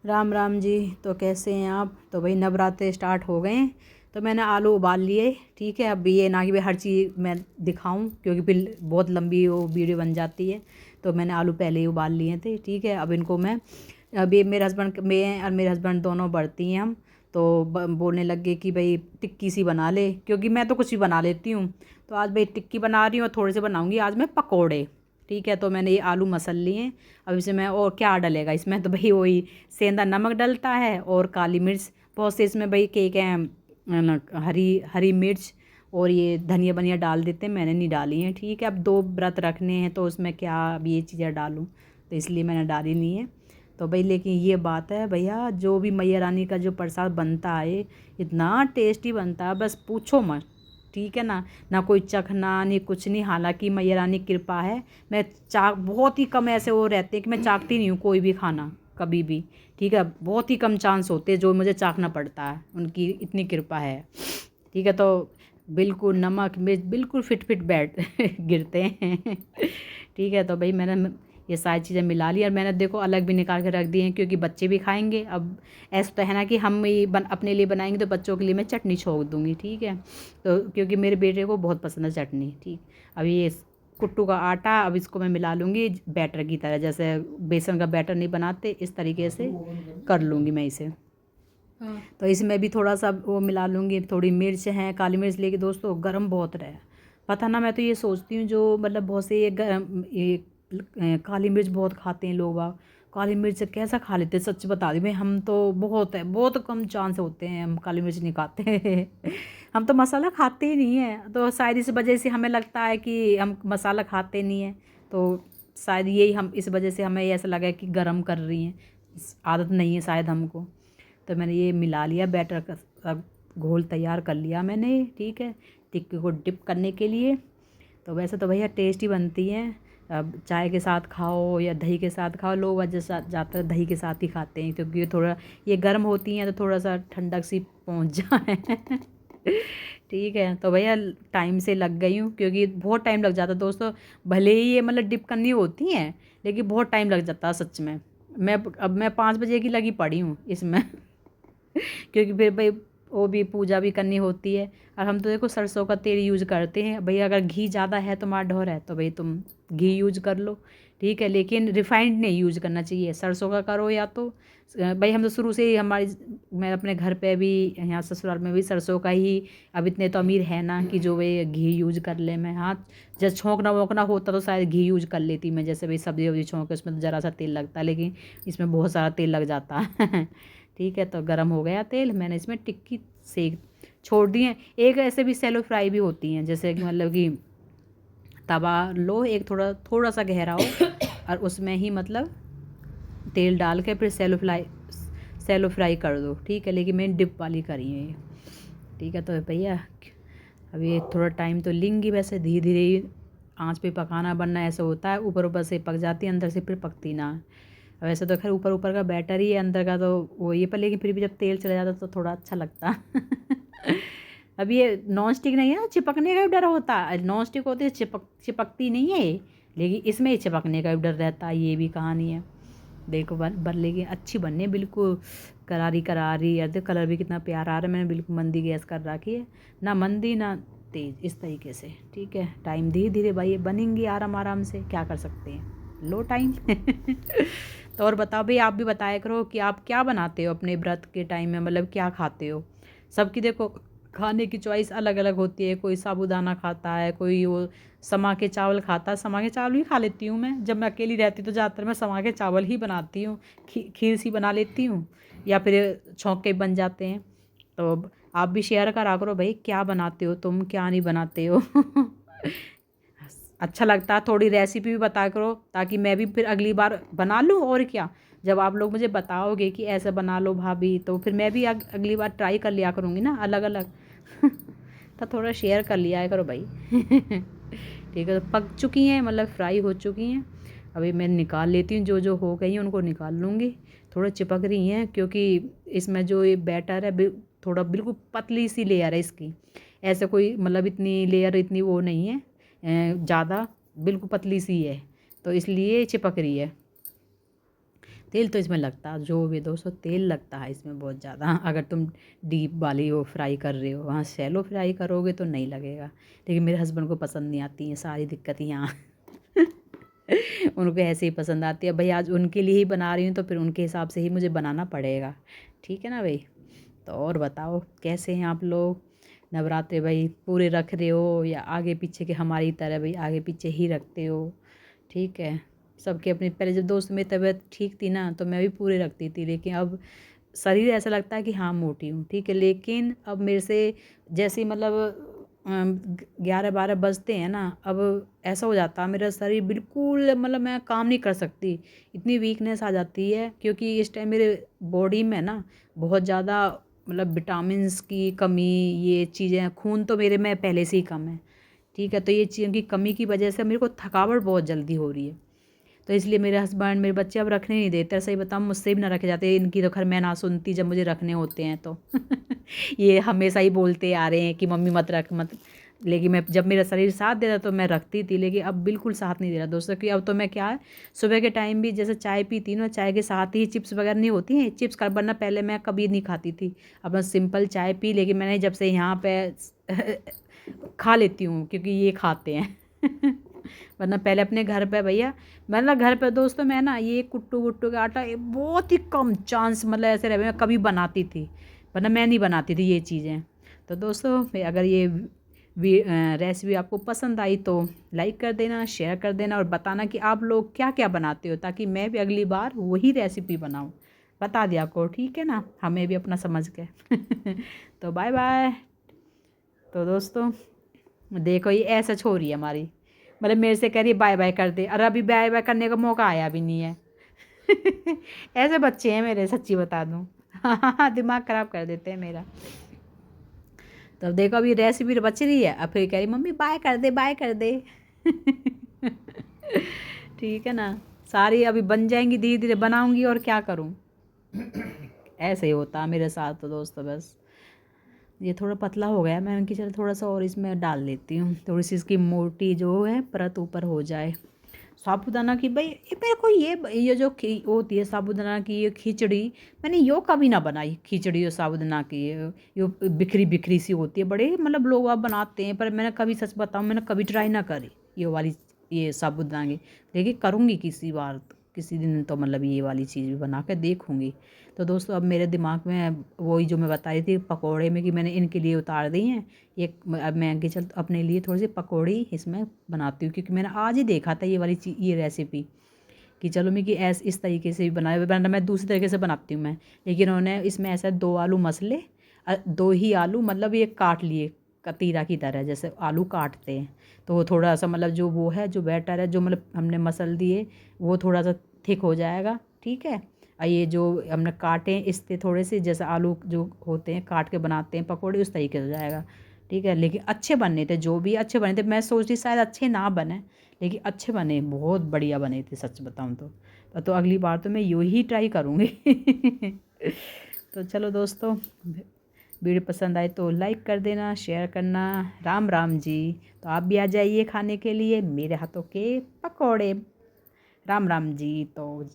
राम राम जी। तो कैसे हैं आप? तो भाई नवरात्रे स्टार्ट हो गए हैं, तो मैंने आलू उबाल लिए। ठीक है, अब ये ना कि भाई हर चीज़ मैं दिखाऊं, क्योंकि फिर बहुत लंबी वो वीडियो बन जाती है। तो मैंने आलू पहले ही उबाल लिए थे। ठीक है, अब इनको मैं, अभी मेरे हस्बैंड, मैं और मेरे हस्बैंड दोनों बढ़ती हैं हम। तो बोलने लग गए कि भाई टिक्की सी बना ले, क्योंकि मैं तो कुछ भी बना लेती हूँ। तो आज भाई टिक्की बना रही हूँ और थोड़े से बनाऊँगी आज मैं पकौड़े। ठीक है, तो मैंने ये आलू मसल लिए हैं। अब इसे मैं, और क्या डलेगा इसमें, तो भाई वही सेंधा नमक डलता है और काली मिर्च। बहुत से इसमें भाई केक हैं हरी हरी मिर्च और ये धनिया बनिया डाल देते हैं, मैंने नहीं डाली हैं। ठीक है, अब 2 व्रत रखने हैं तो उसमें क्या अब ये चीज़ें डालूँ, तो इसलिए मैंने डाली नहीं है। तो भाई लेकिन ये बात है भैया, जो भी मैया रानी का जो प्रसाद बनता है इतना टेस्टी बनता है, बस पूछो मत। ठीक है ना, ना कोई चखना नहीं कुछ नहीं। हालांकि मैया रानी की कृपा है, मैं चाक बहुत ही कम ऐसे वो रहते हैं कि मैं चाकती नहीं हूँ कोई भी खाना कभी भी। ठीक है, बहुत ही कम चांस होते हैं जो मुझे चाकना पड़ता है, उनकी इतनी कृपा है। ठीक है, तो बिल्कुल नमक मिर्च बिल्कुल फिट फिट बैठ गिरते हैं। ठीक है, तो भाई मैंने ये सारी चीज़ें मिला ली और मैंने देखो अलग भी निकाल के रख दी हैं, क्योंकि बच्चे भी खाएंगे। अब ऐसा तो है ना कि हम ही अपने लिए बनाएंगे, तो बच्चों के लिए मैं चटनी छोड़ दूँगी। ठीक है, तो क्योंकि मेरे बेटे को बहुत पसंद है चटनी। ठीक, अब ये कुट्टू का आटा, अब इसको मैं मिला लूँगी बैटर की तरह, जैसे बेसन का बैटर नहीं बनाते इस तरीके से कर लूँगी मैं इसे। तो इसमें भी थोड़ा सा वो मिला लूँगी, थोड़ी मिर्च है काली मिर्च लेके। दोस्तों गर्म बहुत रहे, पता ना, मैं तो ये सोचती हूँ जो मतलब बहुत से ये गरम ये काली मिर्च बहुत खाते हैं लोग। काली मिर्च कैसा खा लेते हैं, सच बता दी भाई, हम तो बहुत है, बहुत कम चांस होते हैं हम काली मिर्च नहीं खाते हैं। हम तो मसाला खाते ही नहीं है, तो शायद इस वजह से हमें लगता है कि हम मसाला खाते नहीं हैं। तो शायद यही, हम इस वजह से हमें ऐसा लगा कि गरम कर रही हैं, आदत नहीं है शायद हमको। तो मैंने ये मिला लिया बैटर का, अब घोल तैयार कर लिया मैंने। ठीक है, टिक्की को डिप करने के लिए। तो वैसे तो भैया टेस्टी बनती हैं, अब चाय के साथ खाओ या दही के साथ खाओ। लोग वजह ज़्यादातर दही के साथ ही खाते हैं, क्योंकि ये थोड़ा ये गर्म होती हैं तो थोड़ा सा ठंडक सी पहुंच जाए। ठीक है, तो भैया टाइम से लग गई हूँ, क्योंकि बहुत टाइम लग जाता है दोस्तों। भले ही ये मतलब डिप करनी होती हैं, लेकिन बहुत टाइम लग जाता है सच में। मैं 5 बजे की लगी पड़ी हूँ इसमें। क्योंकि फिर भाई वो भी पूजा भी करनी होती है। और हम तो देखो सरसों का तेल यूज़ करते हैं भैया, अगर घी ज़्यादा है तुम्हारा ढोर है तो भाई तुम घी यूज कर लो। ठीक है, लेकिन रिफाइंड नहीं यूज करना चाहिए, सरसों का करो या तो भाई। हम तो शुरू से ही हमारी, मैं अपने घर पे भी, यहाँ ससुराल में भी सरसों का ही। अब इतने तो अमीर है ना कि जो वे घी यूज कर ले। मैं हाँ, जब छोंकना वोंकना होता तो शायद घी यूज कर लेती मैं, जैसे भाई सब्जी वब्जी छोंके उसमें तो ज़रा सा तेल लगता है, लेकिन इसमें बहुत सारा तेल लग जाता है। ठीक है, तो गर्म हो गया तेल, मैंने इसमें टिक्की सेक छोड़ दी है। एक ऐसे भी सैलो फ्राई भी होती हैं, जैसे कि मतलब कि तवा लो एक थोड़ा थोड़ा सा गहरा हो और उसमें ही मतलब तेल डाल के फिर सैलो फ्राई कर दो। ठीक है, लेकिन मैंने डिप वाली करी है ये। ठीक है, तो भैया अब ये थोड़ा टाइम तो लेंगी, वैसे धीरे धीरे आंच पे पकाना, बनना ऐसा होता है ऊपर ऊपर से पक जाती है, अंदर से फिर पकती ना। वैसे तो खैर ऊपर ऊपर का बैटर ही है, अंदर का तो वो ये, पर लेकिन फिर भी जब तेल चला जाता तो थोड़ा अच्छा लगता। अब ये नॉन स्टिक नहीं है ना, चिपकने का भी डर होता है। नॉन स्टिक होती है चिपकती नहीं है, लेकिन इसमें ही चिपकने का भी डर रहता है, ये भी कहानी है। देखो बन लेकिन अच्छी बननी है बिल्कुल, करारी करारी। या देखो कलर भी कितना प्यारा आ रहा है। मैंने बिल्कुल मंदी गैस कर रखी है, ना मंदी ना तेज, इस तरीके से। ठीक है, टाइम धीरे धीरे भाई बनेंगी आराम आराम से, क्या कर सकते हैं, लो टाइम। तो और बताओ भाई, आप भी बताया करो कि आप क्या बनाते हो अपने व्रत के टाइम में, मतलब क्या खाते हो। सबकी देखो खाने की चॉइस अलग अलग होती है, कोई साबूदाना खाता है, कोई वो समा के चावल खाता है। समा के चावल भी खा लेती हूँ मैं, जब मैं अकेली रहती हूँ तो ज़्यादातर मैं समा के चावल ही बनाती हूँ। खीर सी बना लेती हूँ, या फिर छौंक के बन जाते हैं। तो आप भी शेयर करा करो भाई, क्या बनाते हो तुम, क्या नहीं बनाते हो। अच्छा लगता है, थोड़ी रेसिपी भी बताया करो, ताकि मैं भी फिर अगली बार बना लूँ। और क्या, जब आप लोग मुझे बताओगे कि ऐसे बना लो भाभी, तो फिर मैं भी अगली बार ट्राई कर लिया करूँगी ना अलग अलग। तो थोड़ा शेयर कर लिया करो भाई। ठीक है, तो पक चुकी हैं, मतलब फ्राई हो चुकी हैं। अभी मैं निकाल लेती हूँ, जो जो हो गई हैं उनको निकाल लूँगी। थोड़ा चिपक रही हैं, क्योंकि इसमें जो ये बैटर है थोड़ा बिल्कुल पतली सी लेयर है इसकी। ऐसे कोई मतलब इतनी लेयर इतनी वो नहीं है ज़्यादा, बिल्कुल पतली सी है, तो इसलिए चिपक रही है। तेल तो इसमें लगता जो भी दोस्तों, तेल लगता है इसमें बहुत ज़्यादा। अगर तुम डीप वाली वो फ्राई कर रहे हो, वहाँ शैलो फ्राई करोगे तो नहीं लगेगा। लेकिन मेरे हस्बैंड को पसंद नहीं आती है सारी दिक्कत यहाँ। उनको ऐसे ही पसंद आती है भाई, आज उनके लिए ही बना रही हूँ तो फिर उनके हिसाब से ही मुझे बनाना पड़ेगा, ठीक है ना भाई। तो और बताओ कैसे हैं आप लोग? नवरात्रे भाई पूरे रख रहे हो या आगे पीछे के हमारी तरह भाई आगे पीछे ही रखते हो? ठीक है, सबके अपनी, पहले जब दोस्त मेरी तबीयत ठीक थी ना तो मैं भी पूरे रखती थी, लेकिन अब शरीर ऐसा लगता है कि हाँ मोटी हूँ, ठीक है। लेकिन अब मेरे से जैसे ही मतलब 11-12 बजते हैं ना, अब ऐसा हो जाता है मेरा शरीर बिल्कुल, मतलब मैं काम नहीं कर सकती, इतनी वीकनेस आ जाती है। क्योंकि इस टाइम मेरे बॉडी में ना बहुत ज़्यादा मतलब विटामिन्स की कमी, ये चीज़ें, खून तो मेरे में पहले से ही कम है, ठीक है। तो ये चीज़ों की कमी की वजह से मेरे को थकावट बहुत जल्दी हो रही है। तो इसलिए मेरे हस्बैंड, मेरे बच्चे अब रखने नहीं देते, सही बताऊँ मुझसे भी ना रखे जाते। इनकी तो खैर मैं ना सुनती जब मुझे रखने होते हैं तो। ये हमेशा ही बोलते आ रहे हैं कि मम्मी मत रख मत। लेकिन मैं जब मेरा शरीर साथ दे रहा तो मैं रखती थी, लेकिन अब बिल्कुल साथ नहीं दे रहा दोस्तों। कि अब तो मैं क्या है, सुबह के टाइम भी जैसे चाय पीती हूँ ना, चाय के साथ ही चिप्स वगैरह नहीं होती हैं, चिप्स का वरना पहले मैं कभी नहीं खाती थी। अब मैं सिंपल चाय पी, लेकिन मैंने जब से यहाँ पे खा लेती हूँ क्योंकि ये खाते हैं। वरना पहले अपने घर पे भैया, मतलब घर पे दोस्तों मैं ना ये कुट्टू वुट्टू का आटा ये बहुत ही कम चांस, मतलब ऐसे रहे मैं कभी बनाती थी, वरना मैं नहीं बनाती थी ये चीज़ें। तो दोस्तों अगर ये रेसिपी आपको पसंद आई तो लाइक कर देना, शेयर कर देना और बताना कि आप लोग क्या क्या बनाते हो, ताकि मैं भी अगली बार वही रेसिपी बनाऊँ। बता दिया करो, ठीक है ना, हमें भी अपना समझ के। तो बाय बाय। तो दोस्तों देखो ये ऐसा छोरी है हमारी, मतलब मेरे से कह रही है बाय बाय कर दे, और अभी बाय बाय करने का मौका आया भी नहीं है। ऐसे बच्चे हैं मेरे, सच्ची बता दूँ। हाँ, दिमाग ख़राब कर देते हैं मेरा। तो अब देखो अभी रेसिपी बच रही है, अब फिर कह रही मम्मी बाय कर दे बाय कर दे। ठीक है ना, सारी अभी बन जाएंगी, धीरे धीरे बनाऊंगी और क्या करूं। ऐसे ही होता है मेरे साथ तो दोस्तों। बस ये थोड़ा पतला हो गया, मैंने कि चल थोड़ा सा और इसमें डाल लेती हूँ, थोड़ी सी इसकी मोटी जो है परत ऊपर हो जाए। साबूदाना की भाई ये मेरे को ये जो होती है साबूदाना की ये खिचड़ी, मैंने यो कभी ना बनाई खिचड़ी और साबूदाना की, यो बिखरी बिखरी सी होती है, बड़े मतलब लोग आप बनाते हैं, पर मैंने कभी सच बताऊँ मैंने कभी ट्राई ना करी ये वाली, ये साबूदाना की। लेकिन करूँगी किसी बार, किसी दिन तो मतलब ये वाली चीज़ भी बना कर देखूँगी। तो दोस्तों अब मेरे दिमाग में वही जो मैं बता रही थी पकौड़े में, कि मैंने इनके लिए उतार दी हैं, ये अब मैं आगे चल अपने लिए थोड़ी सी पकौड़ी इसमें बनाती हूँ, क्योंकि मैंने आज ही देखा था ये वाली चीज़, ये रेसिपी, कि चलो मैं कि ऐस इस तरीके से भी वरना मैं दूसरी तरीके से बनाती हूँ मैं। लेकिन उन्होंने इसमें ऐसा 2 आलू मसले, 2 ही आलू मतलब ये काट लिए कतीरा की तरह, जैसे आलू काटते हैं। तो वो थोड़ा सा मतलब जो वो है जो बैटर है जो मतलब हमने मसल दिए, वो थोड़ा सा थिक हो जाएगा, ठीक है। और ये जो हमने काटे हैं इससे थोड़े से, जैसे आलू जो होते हैं काट के बनाते हैं पकौड़े, उस तरीके से हो जाएगा, ठीक है। लेकिन अच्छे बनने थे, जो भी अच्छे बने थे, मैं सोच रही शायद अच्छे ना बने, लेकिन अच्छे बने, बहुत बढ़िया बने थे सच बताऊँ तो अगली बार तो मैं यूँ ही ट्राई करूँगी। तो चलो दोस्तों, वीडियो पसंद आए तो लाइक कर देना, शेयर करना। राम राम जी। तो आप भी आ जाइए खाने के लिए मेरे हाथों के पकौड़े। राम राम जी। तो